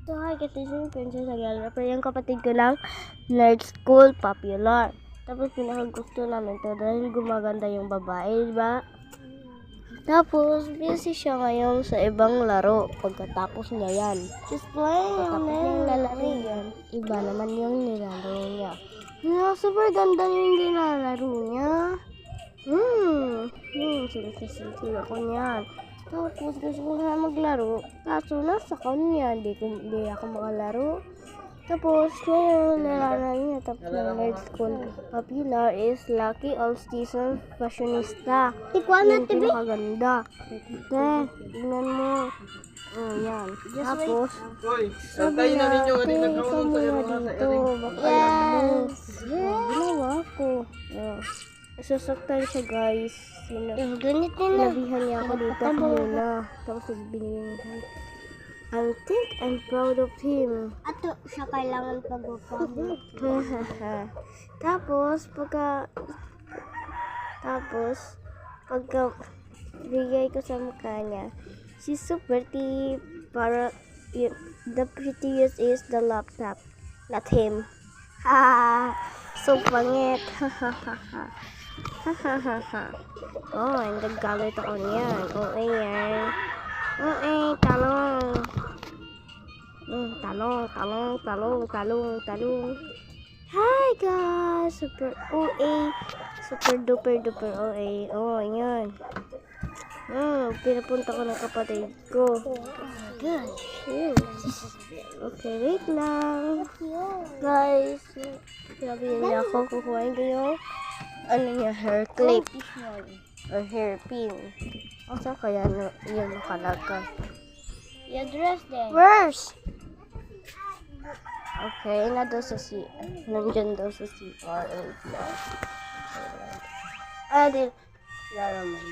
So, hi, kasi yung Princess Aguilera. Pero yung kapatid ko ng nerd school, popular. Tapos pinakagusto namin to dahil gumaganda yung babae, diba? Tapos, busy siya ngayon sa ibang laro pagkatapos niya yan. She's playing. Pagkatapos niya yung lalaro yan, iba naman yung nilalaro niya. Super ganda yung nilalaro niya. Silsi ako niyan. Tapos gusto ko na maglaro, kaso nasa kanya, di ako makalaro. Tapos ngayon nalala niya, tapos ng nerd school. Popular is Lucky All-Season Fashionista. Yung pinakaganda. Tignan mo. Oh, yan. Tapos, sabi na, ikaw muna dito. Yes! Ginawa ko. Nasasaktan siya, guys. Sinabihan niya ako dito muna. Tapos binigyan niya. I think I'm proud of him. Ato siya kailangan pag-upang. Tapos bigay ko sa mukha niya, she's so pretty, para the prettiest is the laptop, not him. So pangit. Oh, nagagalit ako niyan. Ayan. Talong. Hi guys! Super OA. Super duper OA. Oh, ayan. Pinapunta ko ng kapatid ko. Okay, wait lang. Guys, sabihin niya ako, kukuhain ko yung hair clip or hairpin. O saan kaya yun nakalagay? I-address din. Where's? Okay, nandyan daw sa CR. Di. Laraman.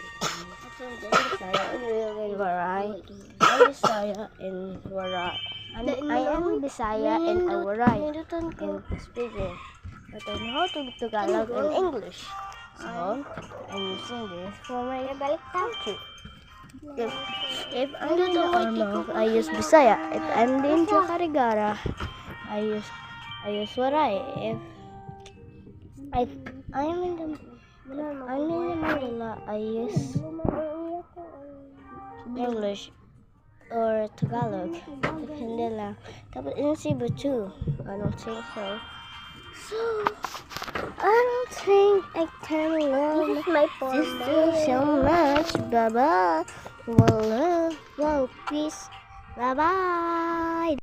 I am Bisaya and Waray in speaking. But I know how to Tagalog and English. So, I'm using this for my country. If I'm in the Ormoc, I use Bisaya. If I'm in Jacarigara, I use Waray. If I'm in Manila, I use English or Tagalog. Depende lang. Tapos in Cebu too. I don't think so. So, I don't think I can love My phone. sister so much. Bye-bye. Well, love, well, peace. Bye-bye.